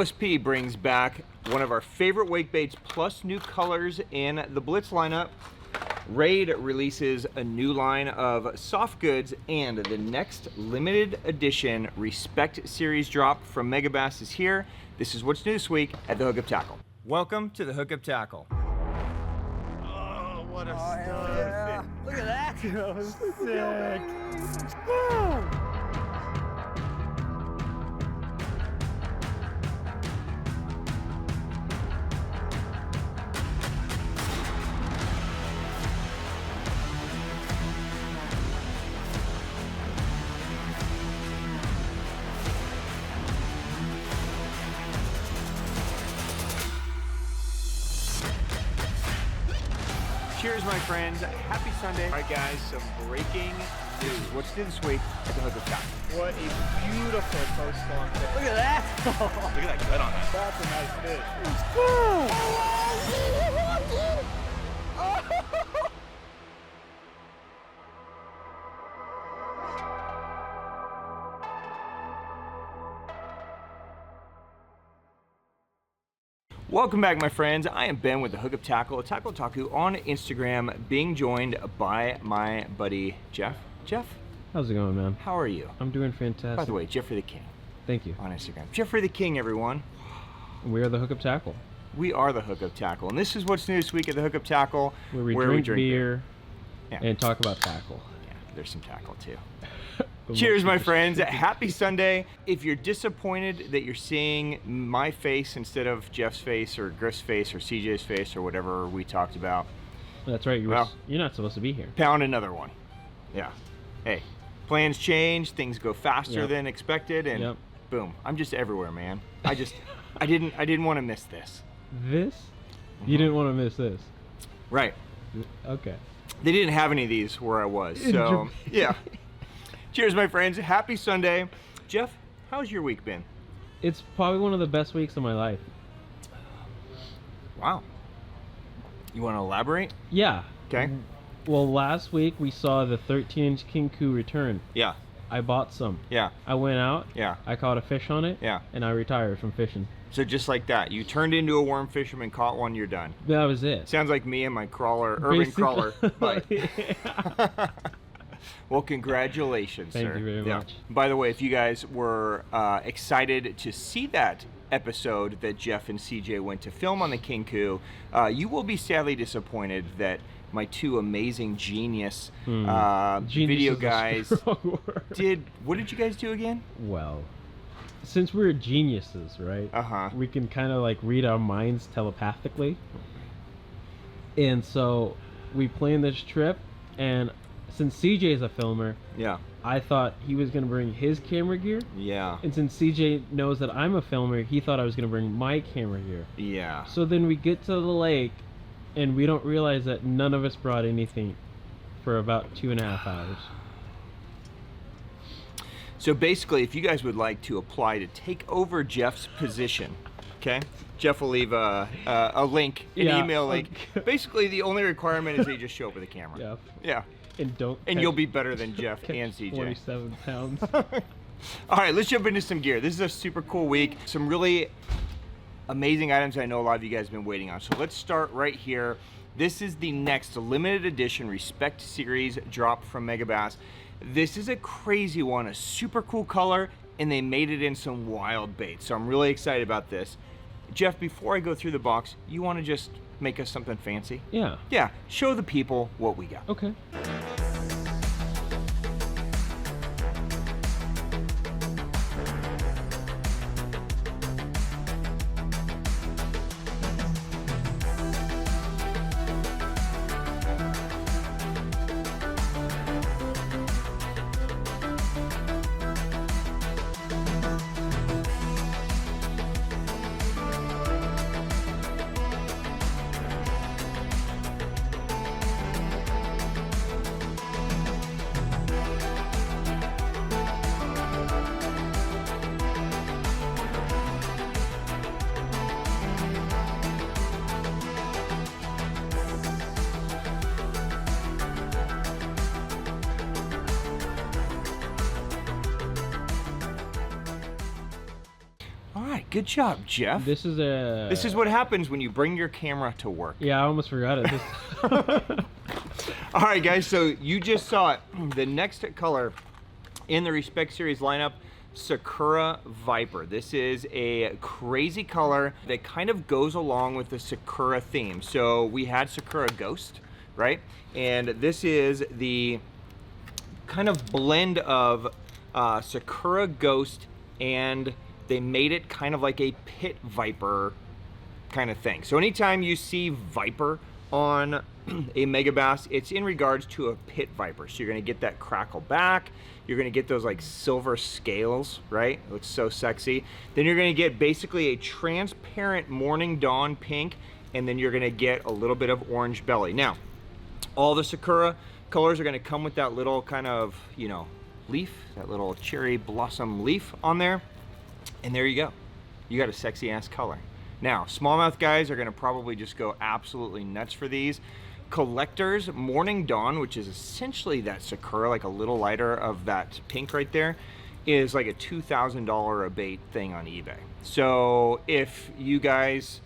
OSP brings back one of our favorite wake baits plus new colors in the Blitz lineup. Raid releases a new line of soft goods, and the next limited edition Rescpect series drop from Megabass is here. This is what's new this week at the Hookup Tackle. Welcome to the Hookup Tackle. Oh, what a stud. Yeah. Look at that. That was sick. Cheers, my friends. Happy Sunday. All right, guys, some breaking news. What's new this week at the Hookup Tackle? What a beautiful coastal fish. Look at that. Look at that gut on that. That's a nice fish. Welcome back, my friends. I am Ben with the Hookup Tackle, a tackle otaku on Instagram, being joined by my buddy Jeff. Jeff, how's it going, man? how are you? I'm doing fantastic. By the way, Jeffrey the King Thank you. on Instagram. Jeffrey the King, everyone. We are the Hookup Tackle, We are the Hookup Tackle, and this is what's new this week at the Hookup Tackle, where we drink beer Yeah. and talk about tackle. Yeah, there's some tackle too. But Cheers, my mostly friends. just- Happy Sunday. If you're disappointed that you're seeing my face instead of Jeff's face or Griff's face or CJ's face or whatever we talked about, That's right. You're Well- not supposed to be here. pound another one. Yeah. Hey, plans change, things go faster Yep. than expected, and Yep. boom, I'm just everywhere, man. I didn't want to miss this. This? You didn't want to miss this. Right. Okay. They didn't have any of these where I was, In so Japan. yeah. Cheers, my friends. Happy Sunday. Jeff, how's your week been? It's probably one of the best weeks of my life. Wow. You want to elaborate? Yeah. Okay. Well, last week we saw the 13-inch Kincoo return. Yeah. I bought some. Yeah. I went out. Yeah. I caught a fish on it. Yeah. And I retired from fishing. So just like that, you turned into a worm fisherman, caught one, you're done. That was it. Sounds like me and my urban Basically- crawler bite. Yeah. Well, congratulations, Thank sir. you very much. By the way, if you guys were excited to see that episode that Jeff and CJ went to film on the Kincoo, you will be sadly disappointed that my two amazing genius Genius video is a guys strong word. did. What did you guys do again? Well, since we're geniuses, right? Uh-huh. We can kind of like read our minds telepathically. And so we planned this trip, and since CJ is a filmer, Yeah. I thought he was going to bring his camera gear. Yeah. And since CJ knows that I'm a filmer, he thought I was going to bring my camera gear. Yeah. So then we get to the lake, and we don't realize that none of us brought anything for about 2.5 hours. So basically, if you guys would like to apply to take over Jeff's position, okay? Jeff will leave a link, an Yeah, email link. okay. Basically, the only requirement is that you just show up with a camera. Yeah. Yeah. And don't. And catch- you'll be better than Jeff catch and CJ. 27 pounds. All right, let's jump into some gear. This is a super cool week. Some really amazing items I know a lot of you guys have been waiting on. So let's start right here. This is the next limited edition Rescpect series drop from Megabass. This is a crazy one, a super cool color, and they made it in some wild baits. So I'm really excited about this. Jeff, before I go through the box, you want to just make us something fancy? Yeah. Yeah, show the people what we got. Okay. Good job, Jeff. This is what happens when you bring your camera to work. Yeah, I almost forgot it. All right, guys, so you just saw it. The next color in the Rescpect series lineup, Sakura Viper. This is a crazy color that kind of goes along with the Sakura theme. So we had Sakura Ghost, right? And this is the kind of blend of Sakura Ghost, and they made it kind of like a pit viper kind of thing. So anytime you see viper on a Megabass, it's in regards to a pit viper. So you're gonna get that crackle back, you're gonna get those like silver scales, right? It looks so sexy. Then you're gonna get basically a transparent morning dawn pink, and then you're gonna get a little bit of orange belly. Now, all the Sakura colors are gonna come with that little kind of, you know, leaf, that little cherry blossom leaf on there. And there you go. You got a sexy ass color. Now, smallmouth guys are gonna probably just go absolutely nuts for these. Collectors, Morning Dawn, which is essentially that Sakura, like a little lighter of that pink right there, is like a $2,000 a bait thing on eBay. So if you guys,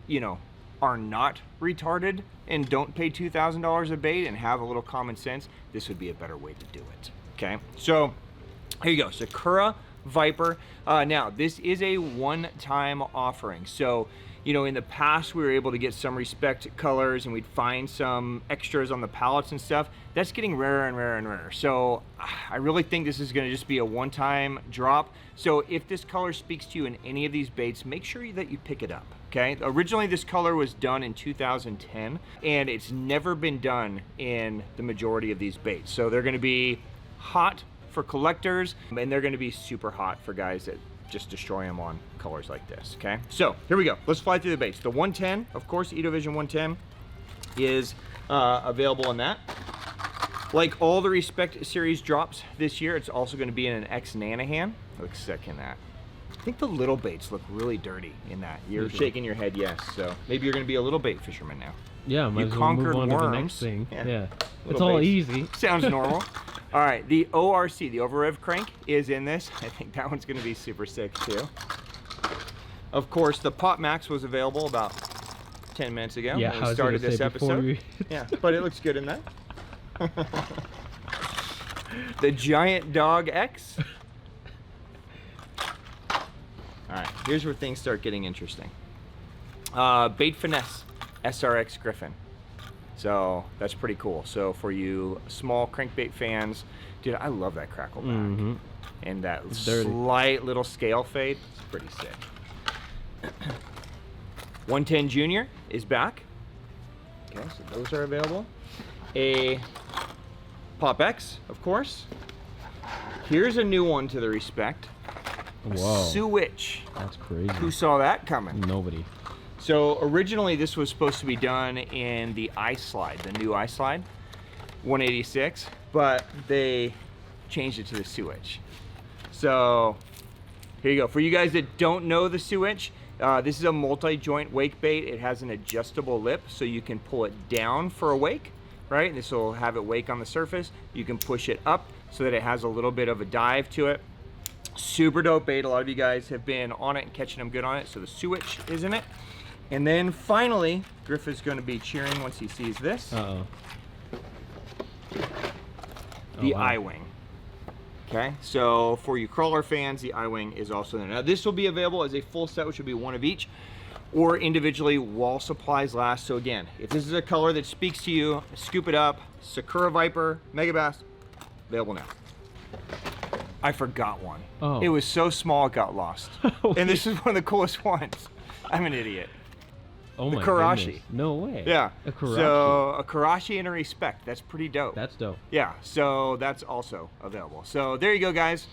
you know, are not retarded and don't pay $2,000 a bait and have a little common sense, this would be a better way to do it, okay? So here you go, Sakura Viper. Now, this is a one-time offering. So, you know, in the past, we were able to get some Rescpect colors and we'd find some extras on the pallets and stuff. That's getting rarer and rarer and rarer. So I really think this is gonna just be a one-time drop. So if this color speaks to you in any of these baits, make sure that you pick it up, okay? Originally, this color was done in 2010, and it's never been done in the majority of these baits. So they're gonna be hot for collectors, and they're gonna be super hot for guys that just destroy them on colors like this, okay? So here we go, let's fly through the baits. The 110, of course, Edovision 110 is available in that. Like all the Rescpect series drops this year, it's also gonna be in an X Nanahan. Looks sick in that. I think the little baits look really dirty in that. You're shaking your head, yes. So maybe you're gonna be a little bait fisherman now. Yeah, might as well move on to the next thing. Yeah. It's all easy. Sounds normal. All right, the ORC, the Over-Rev Crank, is in this. I think that one's gonna be super sick too. Of course, the Pop Max was available about 10 minutes ago when we started this episode. Yeah, but it looks good in that. The Giant Dog X. All right, here's where things start getting interesting. Bait Finesse SRX Griffin. So that's pretty cool. So for you small crankbait fans, dude, I love that crackle back. And that slight little scale fade. It's pretty sick. 110 Junior is back. Okay, so those are available. A Pop X, of course. Here's a new one to the Rescpect. Whoa. Suwitch. That's crazy. Who saw that coming? Nobody. So originally this was supposed to be done in the ice slide, the new ice slide, 186, but they changed it to the Suwitch. So here you go. For you guys that don't know the Suwitch, this is a multi-joint wake bait. It has an adjustable lip, so you can pull it down for a wake, right? This will have it wake on the surface. You can push it up so that it has a little bit of a dive to it. Super dope bait. A lot of you guys have been on it and catching them good on it, so the Suwitch is in it. And then finally, Griff is going to be cheering once he sees this. Uh-oh. The I-Wing. Okay, so for you crawler fans, the I-Wing is also there. Now this will be available as a full set, which will be one of each, or individually while supplies last. So again, if this is a color that speaks to you, scoop it up. Sakura Viper, Megabass, available now. I forgot one. Oh. It was so small it got lost. And this is one of the coolest ones. I'm an idiot. Oh my Karashi. goodness. No way. Yeah. A Karashi. So a Karashi and a Rescpect. That's pretty dope. That's dope. Yeah. So that's also available. So there you go, guys.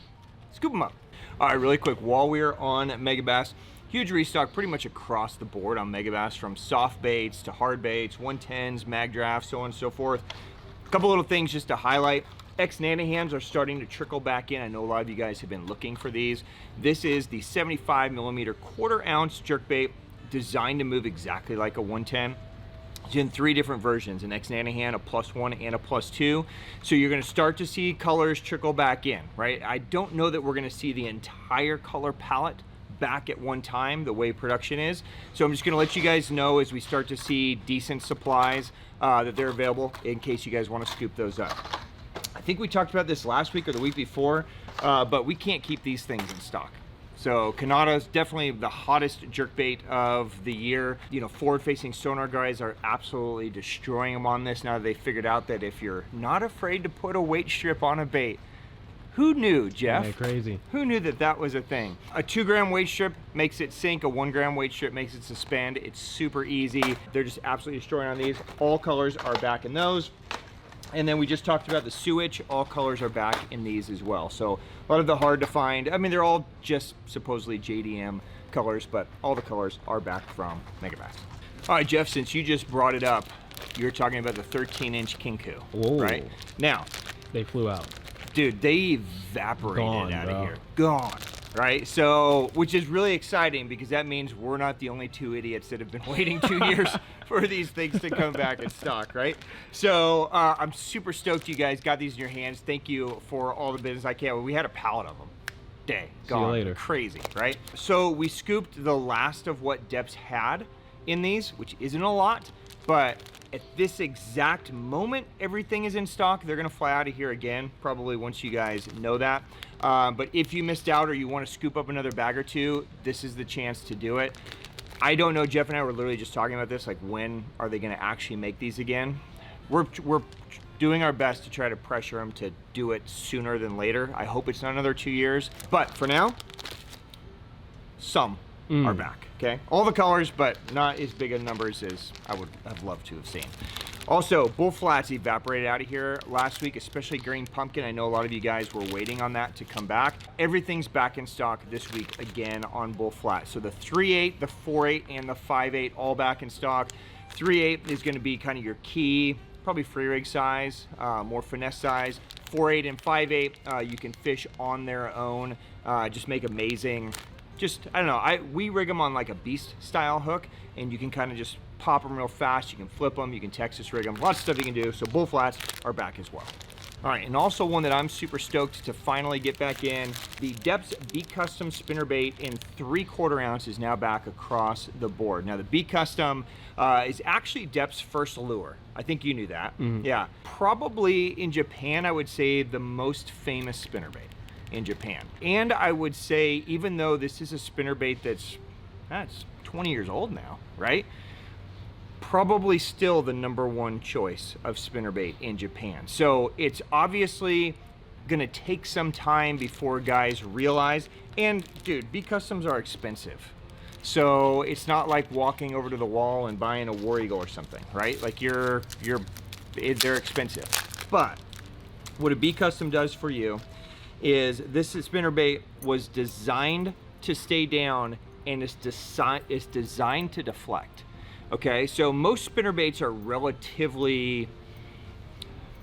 Scoop them up. All right, really quick. While we're on Megabass, huge restock pretty much across the board on Megabass, from soft baits to hard baits, 110s, mag drafts, so on and so forth. A couple little things just to highlight. X Nanahans are starting to trickle back in. I know a lot of you guys have been looking for these. This is the 75mm 1/4 ounce jerkbait, designed to move exactly like a 110. It's in 3 different versions, an X Nanahan, a +1, and a +2. So you're gonna start to see colors trickle back in, right? I don't know that we're gonna see the entire color palette back at one time, the way production is. So I'm just gonna let you guys know as we start to see decent supplies that they're available in case you guys wanna scoop those up. I think we talked about this last week or the week before, but we can't keep these things in stock. So Kanata is definitely the hottest jerkbait of the year. You know, forward-facing sonar guys are absolutely destroying them on this now that they figured out that if you're not afraid to put a weight strip on a bait, who knew, Jeff? Yeah, crazy. Who knew that that was a thing? A 2 gram weight strip makes it sink, a 1 gram weight strip makes it suspend. It's super easy. They're just absolutely destroying on these. All colors are back in those. And then we just talked about the Suwitch. All colors are back in these as well. So a lot of the hard to find, I mean, they're all just supposedly JDM colors, but all the colors are back from Megabass. All right, Jeff, since you just brought it up, you're talking about the 13-inch Kincoo, right? Now, they flew out. Dude, they evaporated out bro. of here. Gone. Right? So, which is really exciting because that means we're not the only 2 idiots that have been waiting 2 years for these things to come back in stock, right? So, I'm super stoked you guys got these in your hands. Thank you for all the business I can. We had a pallet of them. Day. Gone. See you later. Crazy, right? So, we scooped the last of what Deps had in these, which isn't a lot, but at this exact moment, everything is in stock. They're gonna fly out of here again, probably once you guys know that. But if you missed out or you wanna scoop up another bag or two, this is the chance to do it. I don't know, Jeff and I were literally just talking about this, like when are they gonna actually make these again? We're doing our best to try to pressure them to do it sooner than later. I hope it's not another 2 years, but for now, some are back, okay? All the colors, but not as big a numbers as I would have loved to have seen. Also, bull flats evaporated out of here last week, especially green pumpkin. I know a lot of you guys were waiting on that to come back. Everything's back in stock this week again on bull flat. So the 3/8, the 4/8, and the 5/8 all back in stock. 3/8 is gonna be kind of your key, probably free rig size, more finesse size. 4/8 and 5/8, you can fish on their own, just make amazing. Just, I don't know, we rig them on like a beast style hook, and you can kind of just pop them real fast. You can flip them, you can Texas rig them, lots of stuff you can do. So bull flats are back as well. All right, and also one that I'm super stoked to finally get back in, the Deps B Custom spinnerbait in 3/4 ounce is now back across the board. Now the B Custom is actually Deps' first lure. I think you knew that. Yeah, probably in Japan, I would say the most famous spinnerbait in Japan. And I would say, even though this is a spinnerbait that's 20 years old now, right? Probably still the #1 choice of spinnerbait in Japan. So it's obviously gonna take some time before guys realize, and dude, B Customs are expensive. So it's not like walking over to the wall and buying a War Eagle or something, right? Like they're expensive. But what a B Custom does for you is this spinnerbait was designed to stay down and it's designed to deflect. Okay, so most spinnerbaits are relatively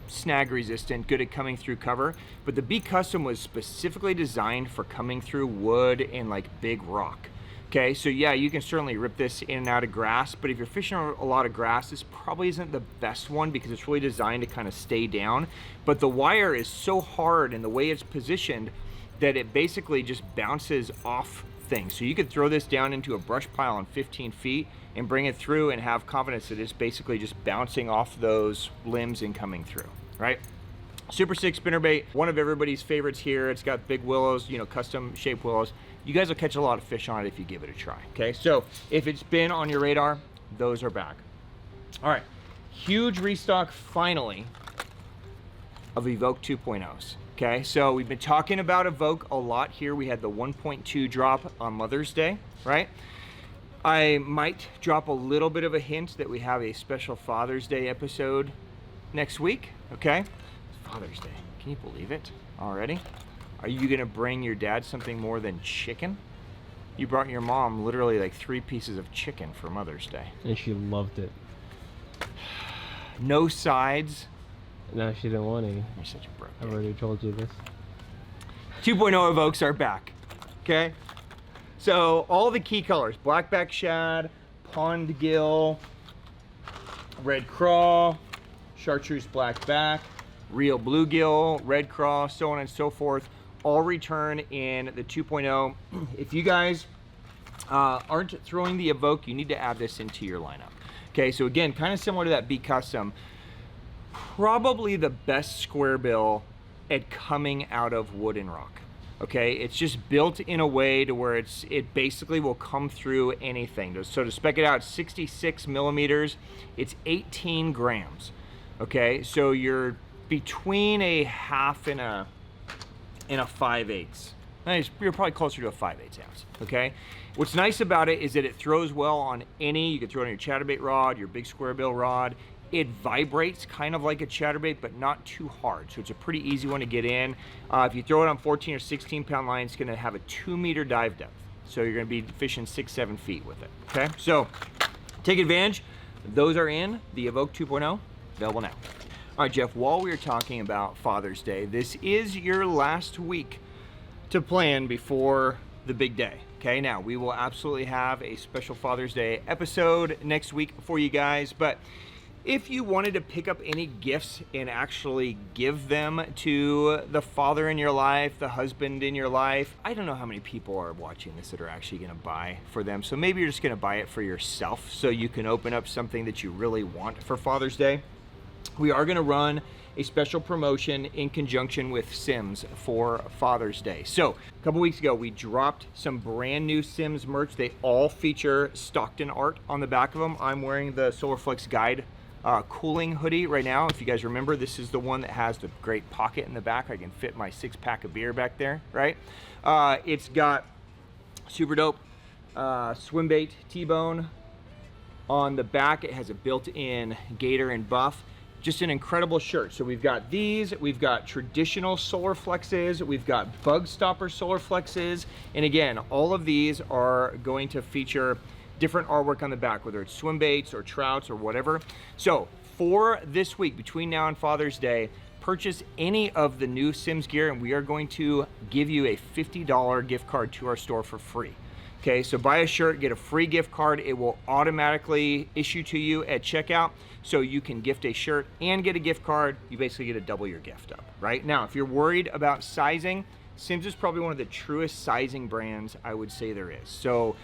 snag resistant, good at coming through cover, but the B Custom was specifically designed for coming through wood and like big rock. Okay, so yeah, you can certainly rip this in and out of grass, but if you're fishing a lot of grass, this probably isn't the best one because it's really designed to kind of stay down. But the wire is so hard and the way it's positioned that it basically just bounces off things. So you could throw this down into a brush pile on 15 feet and bring it through and have confidence that it's basically just bouncing off those limbs and coming through, right? Super sick spinnerbait, one of everybody's favorites here. It's got big willows, you know, custom shaped willows. You guys will catch a lot of fish on it if you give it a try, okay? So if it's been on your radar, those are back. All right, huge restock finally of Evoke 2.0s, okay? So we've been talking about Evoke a lot here. We had the 1.2 drop on Mother's Day, right? I might drop a little bit of a hint that we have a special Father's Day episode next week, okay? It's Father's Day, can you believe it already? Are you gonna bring your dad something more than chicken? You brought your mom literally like 3 pieces of chicken for Mother's Day. And she loved it. No sides. No, she didn't want any. You're such a broke. I've already told you this. 2.0 Evokes are back, okay? So all the key colors, blackback shad, pond gill, red craw, chartreuse blackback, real bluegill, red craw, so on and so forth, all return in the 2.0. If you guys aren't throwing the Evoke, you need to add this into your lineup. Okay, so again, kind of similar to that B Custom, probably the best square bill at coming out of wood and rock. Okay, it's just built in a way to where it basically will come through anything. So to spec it out, 66 millimeters, it's 18 grams. Okay, so you're between a half and a 5/8. You're probably closer to a 5/8 ounce. Okay, what's nice about it is that it throws well on any. You can throw it on your chatterbait rod, your big square bill rod. It vibrates kind of like a chatterbait, but not too hard. So it's a pretty easy one to get in. If you throw it on 14 or 16 pound line, it's gonna have a 2-meter dive depth. So you're gonna be fishing 6-7 feet with it, okay? So take advantage. Those are in the Evoke 2.0, available now. All right, Jeff, while we were talking about Father's Day, this is your last week to plan before the big day. Okay, now we will absolutely have a special Father's Day episode next week for you guys, but if you wanted to pick up any gifts and actually give them to the father in your life, the husband in your life, I don't know how many people are watching this that are actually gonna buy for them. So maybe you're just gonna buy it for yourself so you can open up something that you really want for Father's Day. We are gonna run a special promotion in conjunction with Sims for Father's Day. So a couple weeks ago, we dropped some brand new Sims merch. They all feature Stockton art on the back of them. I'm wearing the SolarFlex Guide cooling hoodie right now. If you guys remember, this is the one that has the great pocket in the back. I can fit my 6-pack of beer back there, right? It's got super dope swim bait T-bone on the back. It has a built-in gator and buff. Just an incredible shirt. So we've got these, we've got traditional solar flexes, we've got bug stopper solar flexes, and again, all of these are going to feature different artwork on the back, whether it's swim baits or trouts or whatever. So for this week, between now and Father's Day, purchase any of the new Sims gear and we are going to give you a $50 gift card to our store for free. Okay, so buy a shirt, get a free gift card. It will automatically issue to you at checkout, so you can gift a shirt and get a gift card. You basically get to double your gift up, right? Now, if you're worried about sizing, Sims is probably one of the truest sizing brands I would say there is. So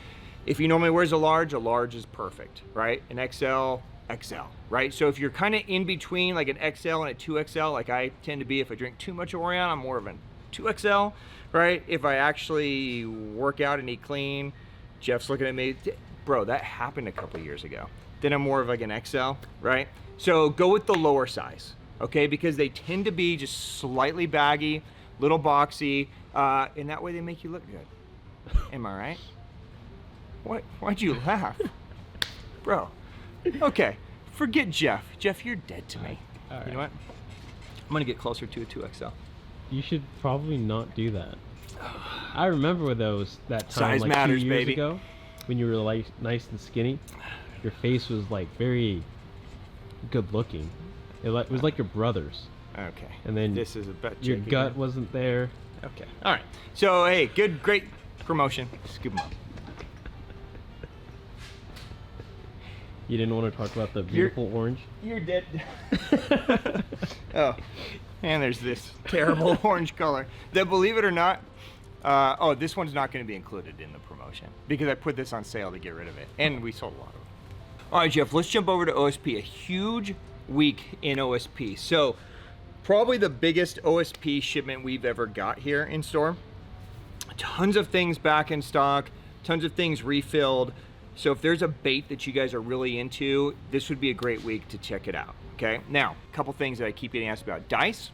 if you normally wears a large is perfect, right? An XL, XL, right? So if you're kind of in between like an XL and a 2XL, like I tend to be, if I drink too much Orion, I'm more of an 2XL, right? If I actually work out and eat clean, Jeff's looking at me, bro, that happened a couple years ago. Then I'm more of like an XL, right? So go with the lower size, okay? Because they tend to be just slightly baggy, little boxy, and that way they make you look good. Am I right? What? Why'd you laugh? Bro. Okay. Forget Jeff. Jeff, you're dead to me. All right. You know what? I'm gonna get closer to a 2XL. You should probably not do that. I remember that time Size like matters, 2 years baby. ago when you were like nice and skinny. Your face was like very good looking. It was like your brother's. Okay. And then this is a bet. Your check gut again. wasn't there. Okay. All right. So hey, great promotion. Scoop 'em up. You didn't want to talk about the beautiful orange? You're dead. Oh, and there's this terrible orange color that, believe it or not, oh, this one's not going to be included in the promotion because I put this on sale to get rid of it, and we sold a lot of it. All right, Jeff, let's jump over to OSP. A huge week in OSP. So probably the biggest OSP shipment we've ever got here in store. Tons of things back in stock, tons of things refilled. So if there's a bait that you guys are really into, this would be a great week to check it out, okay? Now, a couple things that I keep getting asked about. Dice,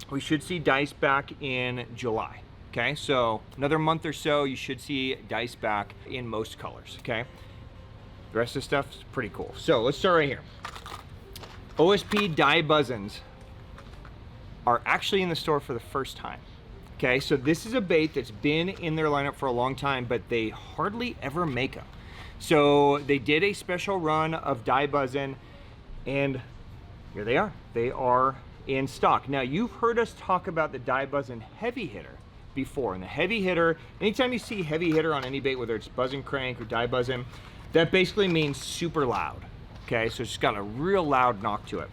we should see dice back in July, okay? So another month or so, you should see dice back in most colors, okay? The rest of the stuff is pretty cool. So let's start right here. OSP Dai Buzzins are actually in the store for the first time. Okay, so this is a bait that's been in their lineup for a long time, but they hardly ever make them. So they did a special run of Dai Buzzin, and here they are. They are in stock. Now, you've heard us talk about the Dai Buzzin heavy hitter before, and the heavy hitter, anytime you see heavy hitter on any bait, whether it's Buzzin Crank or Dai Buzzin, that basically means super loud. Okay, so it's got a real loud knock to it.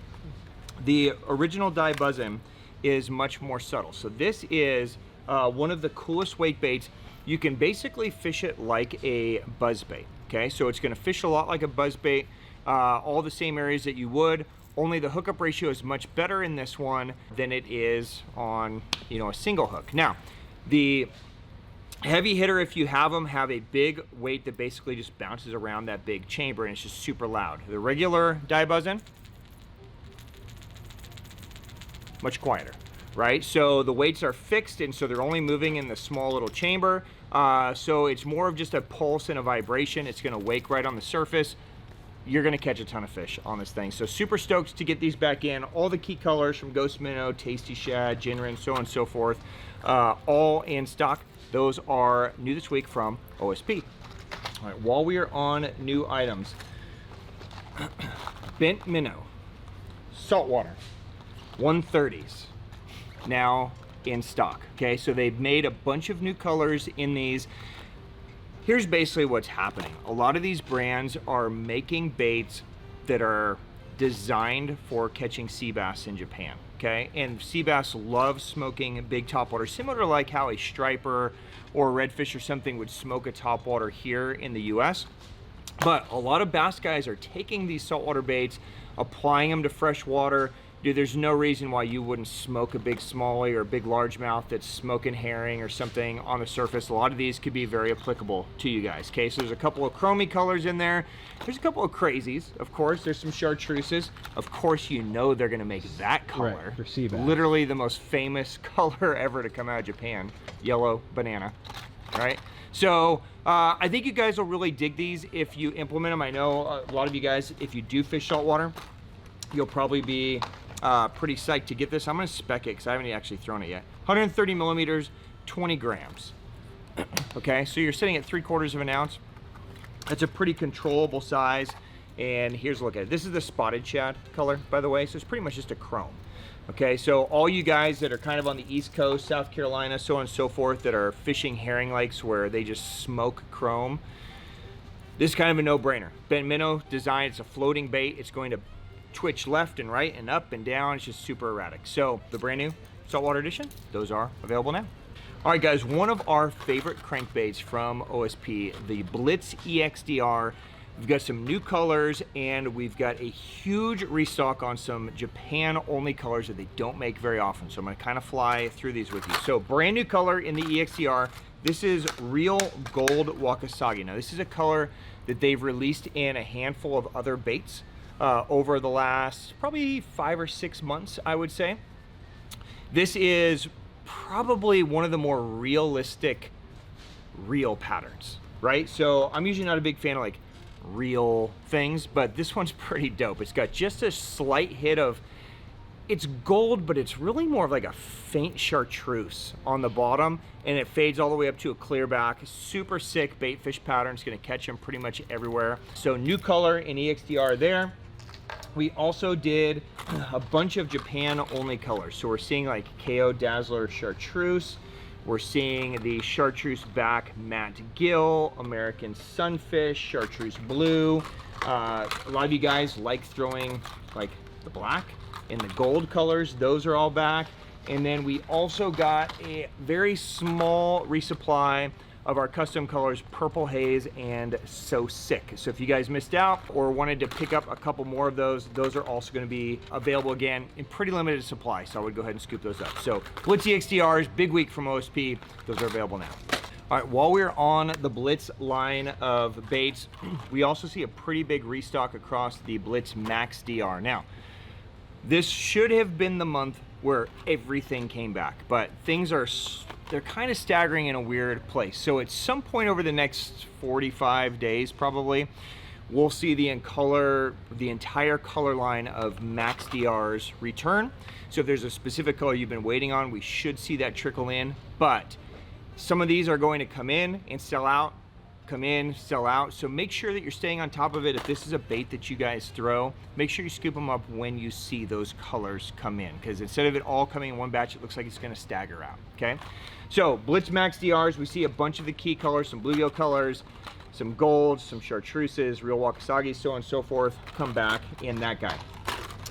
The original Dai Buzzin is much more subtle. So this is one of the coolest wake baits. you can basically fish it like a buzzbait. Okay, so it's going to fish a lot like a buzzbait, all the same areas that you would, only the hookup ratio is much better in this one than it is on, you know, a single hook. Now, the heavy hitter, if you have them, have a big weight that basically just bounces around that big chamber and it's just super loud. The regular Dai Buzzin, much quieter, right? So the weights are fixed and so they're only moving in the small little chamber. So it's more of just a pulse and a vibration. It's gonna wake right on the surface. You're gonna catch a ton of fish on this thing. So super stoked to get these back in. All the key colors from Ghost Minnow, Tasty Shad, Jinrin, so on and so forth, all in stock. Those are new this week from OSP. All right, while we are on new items, Bent Minnow, saltwater, 130s, now in stock. Okay, so they've made a bunch of new colors in these. Here's basically what's happening. A lot of these brands are making baits that are designed for catching sea bass in Japan. Okay, and sea bass love smoking big topwater, similar to like how a striper or a redfish or something would smoke a topwater here in the US. But a lot of bass guys are taking these saltwater baits, applying them to fresh water. Dude, there's no reason why you wouldn't smoke a big smallie or a big largemouth that's smoking herring or something on the surface. A lot of these could be very applicable to you guys. Okay, so there's a couple of chromy colors in there. There's a couple of crazies, of course. There's some chartreuses. Of course, you know they're gonna make that color. Right, for sea bass. Literally the most famous color ever to come out of Japan. Yellow banana, right? So I think you guys will really dig these if you implement them. I know a lot of you guys, if you do fish saltwater, you'll probably be pretty psyched to get this. I'm gonna spec it because I haven't actually thrown it yet. 130 millimeters, 20 grams. Okay, so you're sitting at 3/4 of an ounce. That's a pretty controllable size. And here's a look at it. This is the spotted shad color, by the way, so it's pretty much just a chrome. Okay, so all you guys that are kind of on the East Coast, South Carolina, so on and so forth, that are fishing herring lakes where they just smoke chrome, this is kind of a no-brainer. Bent Minnow design, it's a floating bait. It's going to twitch left and right and up and down. It's just super erratic. So the brand new saltwater edition, those are available now. All right, guys, one of our favorite crankbaits from OSP, the Blitz EX DR. We've got some new colors and we've got a huge restock on some Japan-only colors that they don't make very often. So I'm gonna kind of fly through these with you. So brand new color in the EXDR. This is Real Gold Wakasagi. Now this is a color that they've released in a handful of other baits over the last probably 5 or 6 months, I would say. This is probably one of the more realistic reel patterns, right? So I'm usually not a big fan of like real things, but this one's pretty dope. It's got just a slight hit of, it's gold, but it's really more of like a faint chartreuse on the bottom, and it fades all the way up to a clear back. Super sick bait fish pattern. It's gonna catch them pretty much everywhere. So new color in EXDR there. We also did a bunch of Japan only colors. So we're seeing like KO Dazzler Chartreuse. We're seeing the Chartreuse Back Matte Gill, American Sunfish, Chartreuse Blue. A lot of you guys like throwing like the black and the gold colors. Those are all back. And then we also got a very small resupply of our custom colors, Purple Haze and So Sick. So if you guys missed out or wanted to pick up a couple more of those are also gonna be available again in pretty limited supply. So I would go ahead and scoop those up. So Blitz EXDRs, big week from OSP. Those are available now. All right, while we're on the Blitz line of baits, we also see a pretty big restock across the Blitz Max DR. Now, this should have been the month where everything came back, but things are, they're kind of staggering in a weird place. So at some point over the next 45 days, probably, we'll see the entire color line of Max DRs return. So if there's a specific color you've been waiting on, we should see that trickle in, but some of these are going to come in and sell out, come in, sell out. So make sure that you're staying on top of it. If this is a bait that you guys throw, make sure you scoop them up when you see those colors come in, because instead of it all coming in one batch, it looks like it's gonna stagger out, okay? So Blitz Max DRs, we see a bunch of the key colors, some bluegill colors, some golds, some chartreuses, real wakasagi, so on and so forth, come back in that guy.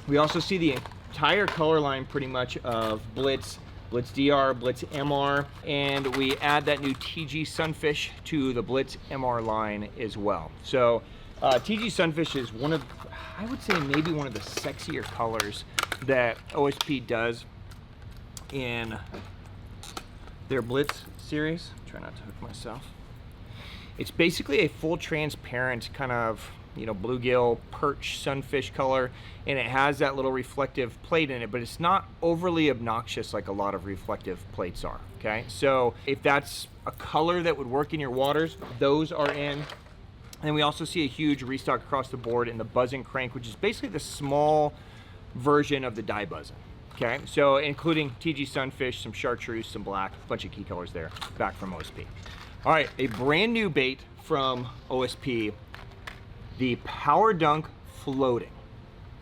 We also see the entire color line pretty much of Blitz Blitz DR, Blitz MR, and we add that new TG Sunfish to the Blitz MR line as well. So TG Sunfish is one of, I would say maybe one of the sexier colors that OSP does in their Blitz series. Try not to hook myself. It's basically a full transparent kind of, you know, bluegill perch sunfish color, and it has that little reflective plate in it, but it's not overly obnoxious like a lot of reflective plates are. Okay, so if that's a color that would work in your waters, those are in. And we also see a huge restock across the board in the Buzzin Crank, which is basically the small version of the Dai Buzzin. Okay, so including TG Sunfish, some chartreuse, some black, a bunch of key colors there, back from OSP. All right, a brand new bait from OSP, the Power Dunk Floating.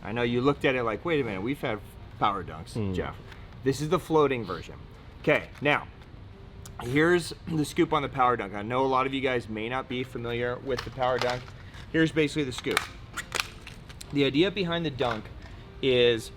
I know you looked at it like, wait a minute, we've had Power Dunks, Jeff. This is the floating version. Okay, now, here's the scoop on the Power Dunk. I know a lot of you guys may not be familiar with the Power Dunk. Here's basically the scoop. The idea behind the dunk is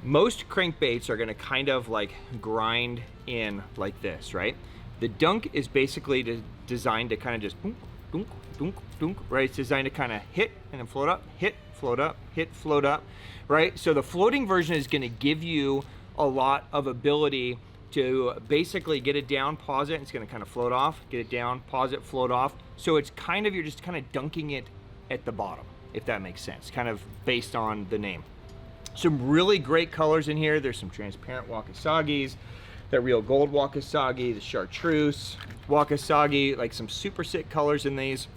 most crankbaits are gonna kind of like grind in like this, right? The dunk is basically designed to kind of just dunk, dunk, dunk, dunk, right? It's designed to kind of hit and then float up, hit, float up, hit, float up, right? So the floating version is gonna give you a lot of ability to basically get it down, pause it, and it's gonna kind of float off, get it down, pause it, float off. So it's kind of, you're just kind of dunking it at the bottom, if that makes sense, kind of based on the name. Some really great colors in here. There's some transparent Wakasagis, that real gold Wakasagi, the chartreuse Wakasagi, like some super sick colors in these.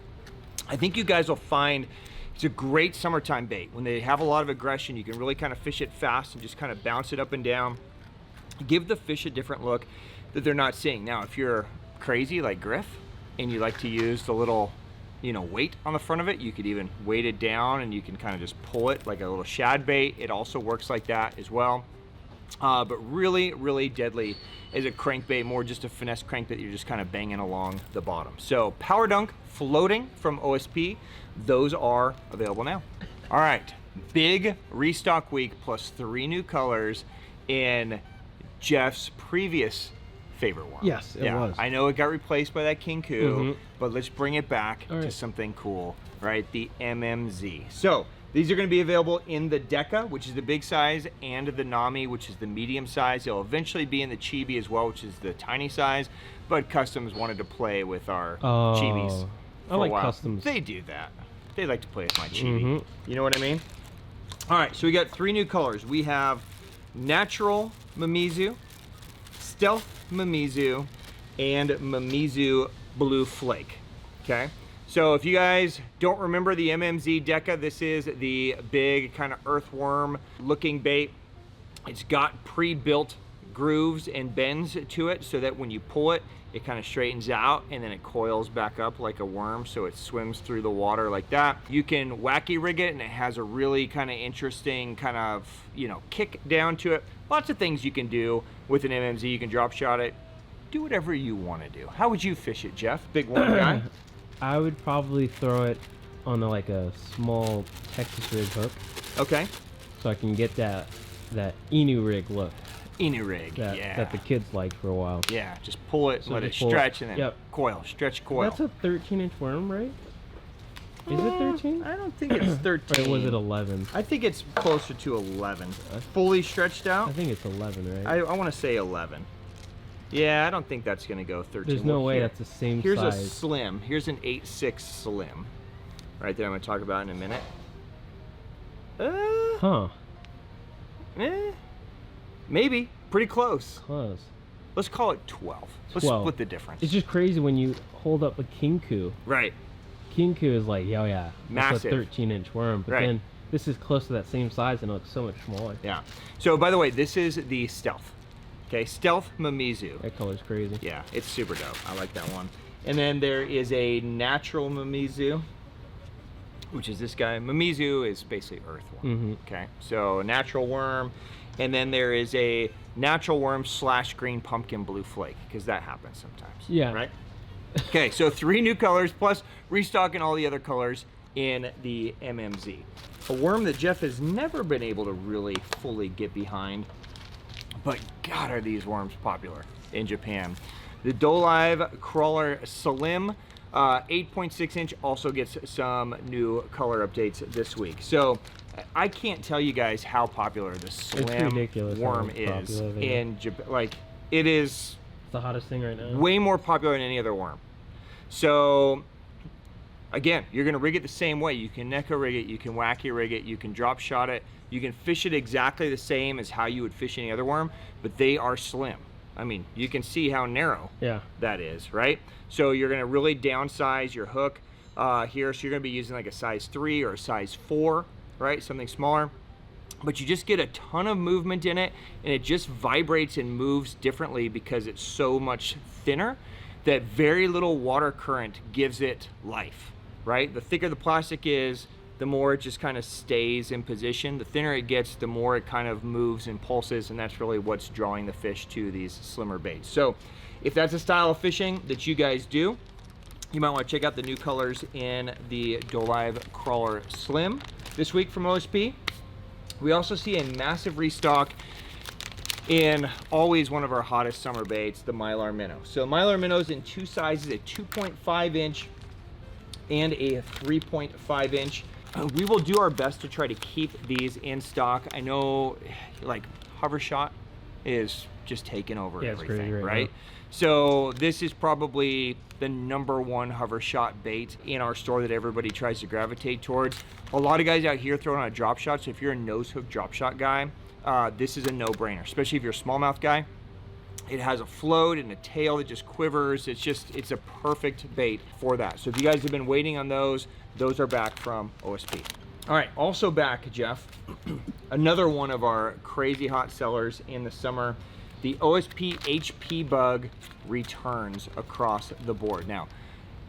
I think you guys will find it's a great summertime bait. When they have a lot of aggression, you can really kind of fish it fast and just kind of bounce it up and down. Give the fish a different look that they're not seeing. Now, if you're crazy like Griff and you like to use the little, you know, weight on the front of it, you could even weight it down and you can kind of just pull it like a little shad bait. It also works like that as well. But really, really deadly as a crankbait, more just a finesse crankbait you're just kind of banging along the bottom. So Power Dunk Floating from OSP, those are available now. All right, big restock week plus 3 new colors in Jeff's previous favorite one. Yes, it was. I know it got replaced by that Kincoo, but let's bring it back to right. something cool, right? The MMZ. So these are going to be available in the Deca, which is the big size, and the Nami, which is the medium size. They'll eventually be in the Chibi as well, which is the tiny size, but Customs wanted to play with our Chibis for I like a while. Customs. They do that. They like to play with my Chibi. You know what I mean? All right, so we got 3 new colors. We have Natural Mimizu, Stealth Mimizu, and Mimizu Blue Flake, okay? So if you guys don't remember the MMZ Deca, this is the big kind of earthworm looking bait. It's got pre-built grooves and bends to it so that when you pull it, it kind of straightens out and then it coils back up like a worm, so it swims through the water like that. You can wacky rig it and it has a really kind of interesting kind of, you know, kick down to it. Lots of things you can do with an MMZ. You can drop shot it, do whatever you want to do. How would you fish it, Jeff? Big one guy? I would probably throw it on like a small Texas rig hook. Okay. So I can get that Inu rig look. Inu rig, that the kids liked for a while. Yeah, just pull it, So let it just pull it. stretch, and then Yep. coil, stretch, coil. That's a 13-inch worm, right? Is it 13? I don't think it's 13. Or was it 11? I think it's closer to 11. Fully stretched out? I think it's 11, right? I want to say 11. Yeah, I don't think that's going to go 13. There's no Well, way here- that's the same Here's size. a slim. Here's an 8.6 slim. Right there, I'm going to talk about in a minute. Huh. Maybe. Pretty close. Close. Let's call it 12. Let's 12. split the difference. It's just crazy when you hold up a Kincoo. Right. Kincoo is like, yeah, that's Massive. a 13-inch worm. But Right. then this is close to that same size and it looks so much smaller. Yeah. So, by the way, this is the Stealth. Okay, Stealth Mimizu. That color's crazy. Yeah, it's super dope. I like that one. And then there is a Natural Mimizu, which is this guy. Mimizu is basically earthworm. Okay, so natural worm. And then there is a natural worm / green pumpkin blue flake, because that happens sometimes. Yeah. Right? Okay, so 3 new colors, plus restocking all the other colors in the MMZ. A worm that Jeff has never been able to really fully get behind, but God, are these worms popular in Japan. The Dolive Crawler Slim 8.6 inch also gets some new color updates this week. So I can't tell you guys how popular the Slim worm is in Japan. Like, it is the hottest thing right now. Way more popular than any other worm. So again, you're gonna rig it the same way. You can Neko rig it, you can wacky rig it, you can drop shot it, you can fish it exactly the same as how you would fish any other worm, but they are slim. I mean, you can see how narrow that is, right? So you're gonna really downsize your hook here. So you're gonna be using like a size 3 or a size 4, right? Something smaller. But you just get a ton of movement in it, and it just vibrates and moves differently because it's so much thinner that very little water current gives it life, right? The thicker the plastic is, the more it just kind of stays in position. The thinner it gets, the more it kind of moves and pulses, and that's really what's drawing the fish to these slimmer baits. So if that's a style of fishing that you guys do, you might want to check out the new colors in the Dolive Crawler Slim this week from OSP. We also see a massive restock in always one of our hottest summer baits, the Mylar Minnow. So Mylar Minnows in 2 sizes, a 2.5 inch and a 3.5 inch. We will do our best to try to keep these in stock. I know like hover shot is just taking over everything, right? So this is probably the #1 hover shot bait in our store that everybody tries to gravitate towards. A lot of guys out here throwing on a drop shot, so if you're a nose hook drop shot guy, this is a no-brainer, especially if you're a smallmouth guy. It has a float and a tail that just quivers. It's a perfect bait for that. So if you guys have been waiting on those are back from OSP. All right, also back, Jeff, another one of our crazy hot sellers in the summer, the OSP HP Bug returns across the board. Now,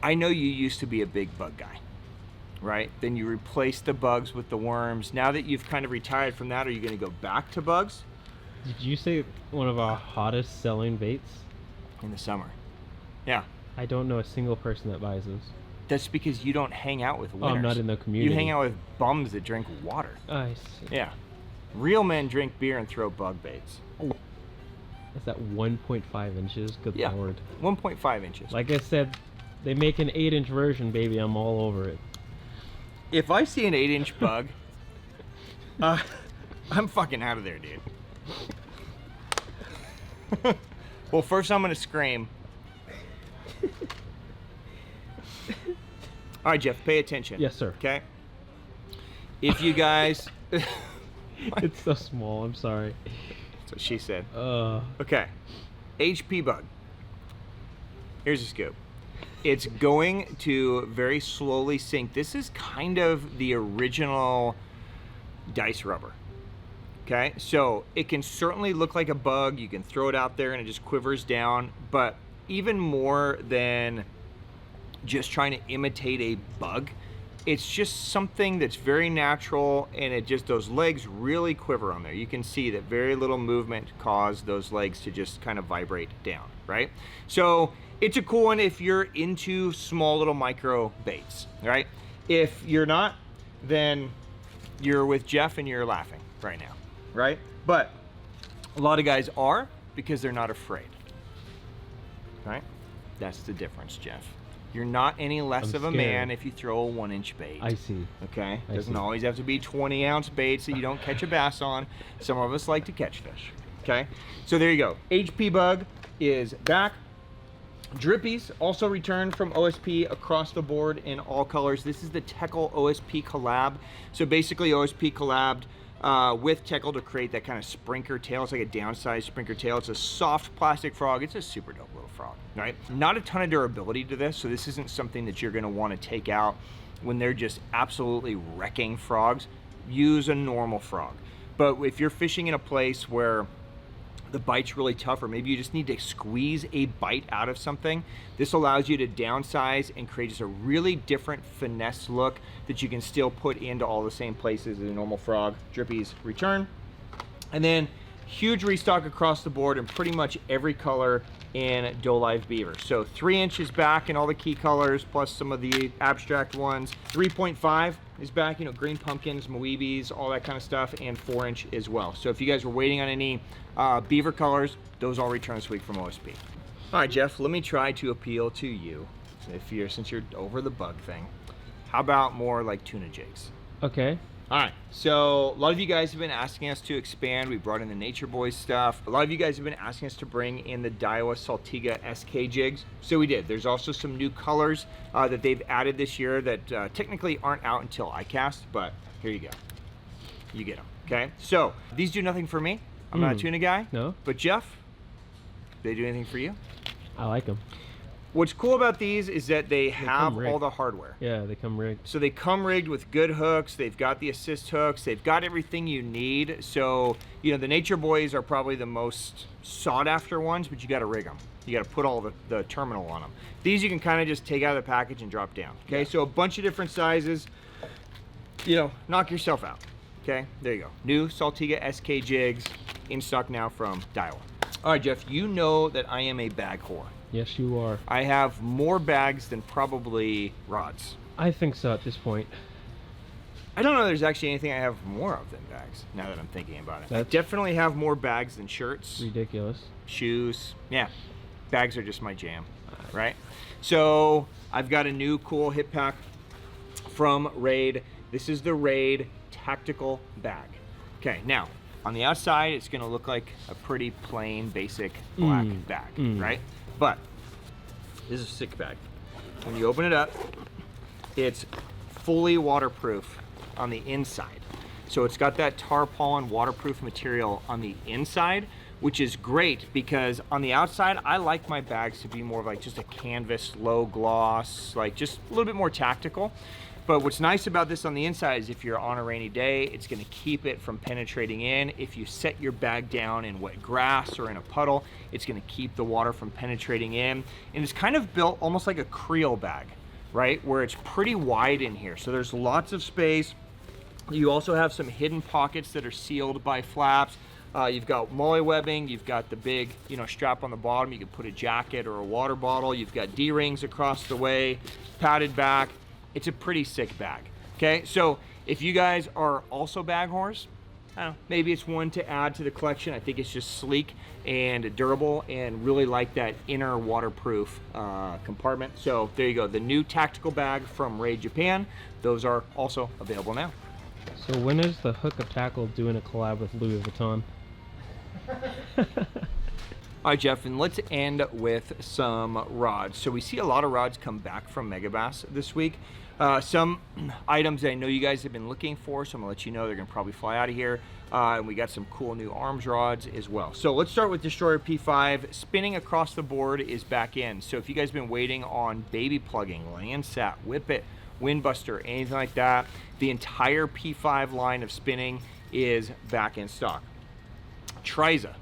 I know you used to be a big bug guy, right? Then you replaced the bugs with the worms. Now that you've kind of retired from that, are you gonna go back to bugs? Did you say one of our hottest selling baits? In the summer. Yeah. I don't know a single person that buys those. That's because you don't hang out with winners. Oh, I'm not in the community. You hang out with bums that drink water. I see. Yeah. Real men drink beer and throw bug baits. Is that 1.5 inches? Good lord. 1.5 inches. Like I said, they make an 8-inch version, baby. I'm all over it. If I see an 8-inch bug, I'm fucking out of there, dude. Well, first I'm gonna scream. All right, Jeff, pay attention. Yes, sir. Okay. If you guys, it's so small. I'm sorry. That's what she said. Okay. HP Bug. Here's a scoop. It's going to very slowly sink. This is kind of the original dice rubber. Okay, so it can certainly look like a bug. You can throw it out there and it just quivers down, but even more than just trying to imitate a bug, it's just something that's very natural, and it just, those legs really quiver on there. You can see that very little movement caused those legs to just kind of vibrate down, right? So it's a cool one if you're into small little micro baits, right? If you're not, then you're with Jeff and you're laughing right now, right? But a lot of guys are, because they're not afraid, right? That's the difference, Jeff. You're not any less of a man if you throw a 1-inch bait. I see. Okay? Doesn't always have to be 20-ounce baits that you don't catch a bass on. Some of us like to catch fish. Okay? So there you go. HP Bug is back. Drippies also returned from OSP across the board in all colors. This is the Teckle OSP collab. So basically OSP collabed with Teckle to create that kind of sprinker tail. It's like a downsized sprinker tail. It's a soft plastic frog. It's a super dope little frog, right? Not a ton of durability to this, so this isn't something that you're gonna wanna take out when they're just absolutely wrecking frogs. Use a normal frog. But if you're fishing in a place where the bite's really tough, or maybe you just need to squeeze a bite out of something, this allows you to downsize and create just a really different finesse look that you can still put into all the same places as a normal frog. Drippies return. And then huge restock across the board in pretty much every color in Dolive Beaver. So 3 inches back in all the key colors, plus some of the abstract ones. 3.5 is back, you know, green pumpkins, moebis, all that kind of stuff, and 4-inch as well. So if you guys were waiting on any beaver colors, those all return this week from OSP. All right, Jeff, let me try to appeal to you. Since you're over the bug thing, how about more like tuna jigs? Okay. All right, so a lot of you guys have been asking us to expand. We brought in the Nature Boys stuff. A lot of you guys have been asking us to bring in the Daiwa SK Jigs. So we did. There's also some new colors that they've added this year that technically aren't out until ICAST, but here you go. You get them, okay? So these do nothing for me. I'm not a tuna guy. No. But Jeff, they do anything for you? I like them. What's cool about these is that they have all the hardware. Yeah, they come rigged. So they come rigged with good hooks. They've got the assist hooks. They've got everything you need. So, you know, the Nature Boys are probably the most sought after ones, but you got to rig them. You got to put all the terminal on them. These you can kind of just take out of the package and drop down. Okay, so a bunch of different sizes. You know, knock yourself out. Okay, there you go. New Saltiga SK Jigs in stock now from Daiwa. All right, Jeff, you know that I am a bag whore. Yes, you are. I have more bags than probably rods. I think so at this point. I don't know there's actually anything I have more of than bags, now that I'm thinking about it. I definitely have more bags than shirts. Ridiculous. Shoes. Yeah, bags are just my jam, right? So I've got a new cool hip pack from Raid. This is the Raid Tactical Bag. Okay, now, on the outside, it's gonna look like a pretty plain, basic black bag, right? But this is a sick bag. When you open it up, it's fully waterproof on the inside. So it's got that tarpaulin waterproof material on the inside, which is great because on the outside, I like my bags to be more of like just a canvas, low gloss, like just a little bit more tactical. But what's nice about this on the inside is if you're on a rainy day, it's gonna keep it from penetrating in. If you set your bag down in wet grass or in a puddle, it's gonna keep the water from penetrating in. And it's kind of built almost like a Creole bag, right? Where it's pretty wide in here. So there's lots of space. You also have some hidden pockets that are sealed by flaps. You've got molly webbing, you've got the big, you know, strap on the bottom. You can put a jacket or a water bottle. You've got D-rings across the way, padded back. It's a pretty sick bag, okay? So if you guys are also bag whores, I don't know, maybe it's one to add to the collection. I think it's just sleek and durable and really like that inner waterproof compartment. So there you go, the new tactical bag from Raid Japan. Those are also available now. So when is the Hook of Tackle doing a collab with Louis Vuitton? All right, Jeff, and let's end with some rods. So we see a lot of rods come back from Megabass this week. Some items that I know you guys have been looking for, so I'm gonna let you know they're gonna probably fly out of here. And we got some cool new arms rods as well. So let's start with Destroyer P5. Spinning across the board is back in. So if you guys have been waiting on baby plugging, Landsat, Whippet, Windbuster, anything like that, the entire P5 line of spinning is back in stock. Triza,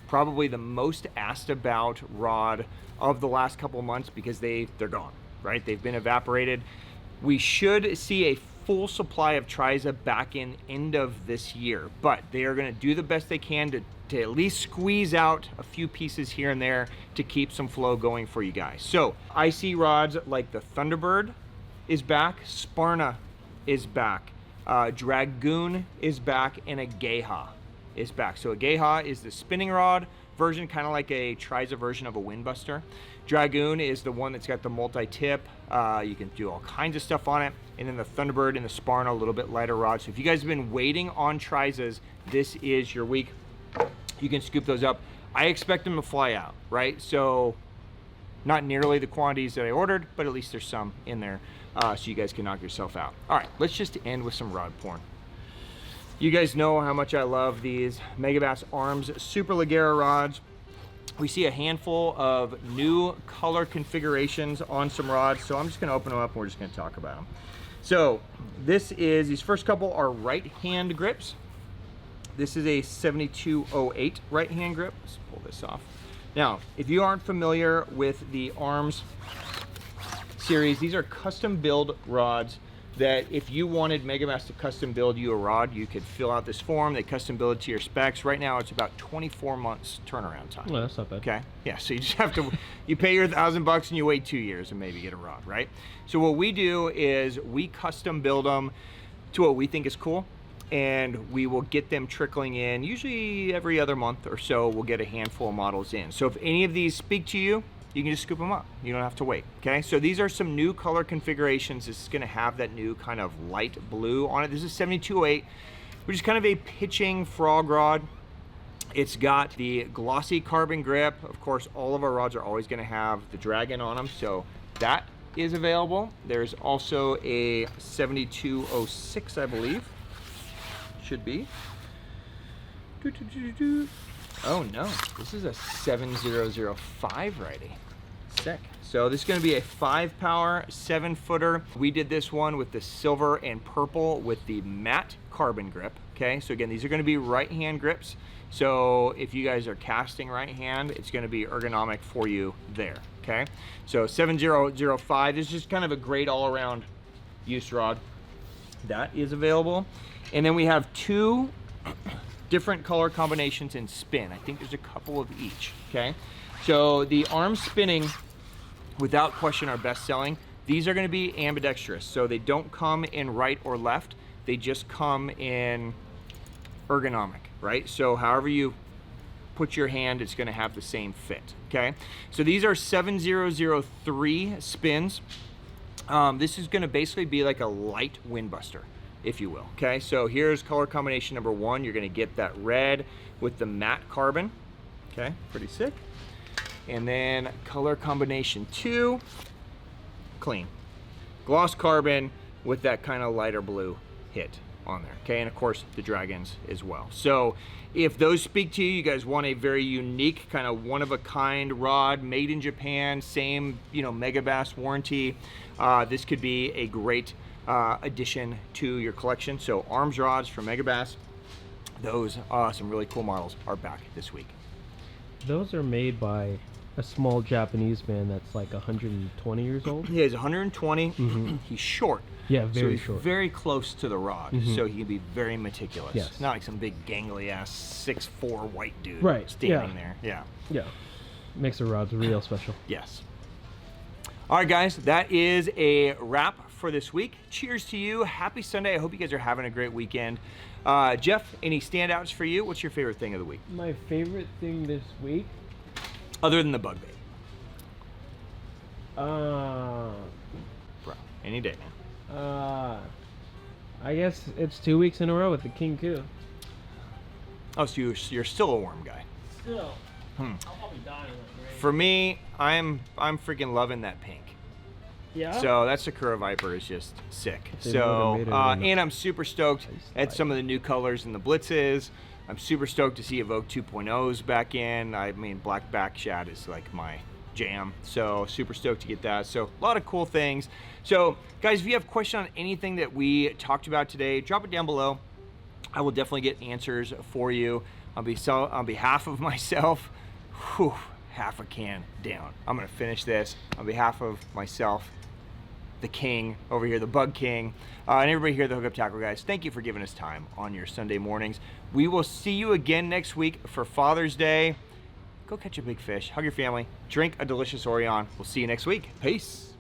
probably the most asked about rod of the last couple of months because they're gone, right? They've been evaporated. We should see a full supply of Triza back in end of this year, but they are gonna do the best they can to at least squeeze out a few pieces here and there to keep some flow going for you guys. So I see rods like the Thunderbird is back, Sparna is back, Dragoon is back, and a Geha is back. So a Geha is the spinning rod version, kind of like a Triza version of a Windbuster. Dragoon is the one that's got the multi-tip. You can do all kinds of stuff on it. And then the Thunderbird and the Sparna, a little bit lighter rod. So if you guys have been waiting on Trizas, this is your week. You can scoop those up. I expect them to fly out, right? So not nearly the quantities that I ordered, but at least there's some in there so you guys can knock yourself out. All right, let's just end with some rod porn. You guys know how much I love these Megabass Arms Super Leggera rods. We see a handful of new color configurations on some rods, so I'm just gonna open them up and we're just gonna talk about them. So these first couple are right hand grips. This is a 7208 right hand grip. Let's pull this off. Now, if you aren't familiar with the Arms series, these are custom build rods that if you wanted Megabass to custom build you a rod, you could fill out this form. They custom build it to your specs. Right now, it's about 24 months turnaround time. Well, that's not bad. Okay, yeah, so you just have to, you pay your $1,000 and you wait 2 years and maybe get a rod, right? So what we do is we custom build them to what we think is cool, and we will get them trickling in. Usually every other month or so, we'll get a handful of models in. So if any of these speak to you, you can just scoop them up. You don't have to wait, okay? So these are some new color configurations. This is gonna have that new kind of light blue on it. This is 7208, which is kind of a pitching frog rod. It's got the glossy carbon grip. Of course, all of our rods are always gonna have the dragon on them, so that is available. There's also a 7206, I believe. Should be. Oh no, this is a 7005 righty. Sick. So this is going to be a 5-power 7-footer. We did this one with the silver and purple with the matte carbon grip. Okay, so again, these are going to be right hand grips. So if you guys are casting right hand, it's going to be ergonomic for you there. Okay, so 7005 is just kind of a great all-around use rod. That is available. And then we have 2 different color combinations in spin. I think there's a couple of each, okay? So the arm spinning, without question, are best selling. These are gonna be ambidextrous, so they don't come in right or left, they just come in ergonomic, right? So however you put your hand, it's gonna have the same fit, okay? So these are 7003 spins. This is gonna basically be like a light windbuster, if you will, okay? So here's color combination number 1. You're gonna get that red with the matte carbon, okay? Pretty sick. And then color combination 2, clean. Gloss carbon with that kind of lighter blue hit on there, okay? And of course, the dragons as well. So if those speak to you, you guys want a very unique, kind of one-of-a-kind rod, made in Japan, same, you know, Megabass warranty, this could be a great addition to your collection. So arms rods from Megabass, those some really cool models are back this week. Those are made by a small Japanese man that's like 120 years old. Yeah, he's 120. Mm-hmm. He's short. Yeah, So very he's short. very close to the rod, Mhm. so he can be very meticulous. Yes. Not like some big gangly ass 6'4" white dude Right, standing yeah. there. Yeah. Yeah, makes the rods real special. Yes. All right, guys, that is a wrap for this week. Cheers to you. Happy Sunday. I hope you guys are having a great weekend. Jeff, any standouts for you? What's your favorite thing of the week? My favorite thing this week? Other than the bug bait. Uh, Bro, any day, man. I guess it's 2 weeks in a row with the Kincoo. Oh, so you're still a worm guy. Still. Hmm. I'll probably die in that grave. For me, I'm freaking loving that pink. Yeah? So that Sakura Viper is just sick. They So, motivated them. and I'm super stoked at Nice. some of the new colors in the Blitzes. I'm super stoked to see Evoke 2.0s back in. I mean, black back shad is like my jam. So super stoked to get that. So a lot of cool things. So guys, if you have questions on anything that we talked about today, drop it down below. I will definitely get answers for you. On behalf of myself, whew, half a can down. I'm gonna finish this on behalf of myself, the king over here, the bug king, and everybody here at the Hookup Tackle guys. Thank you for giving us time on your Sunday mornings. We will see you again next week for Father's Day. Go catch a big fish, hug your family, drink a delicious Orion. We'll see you next week. Peace.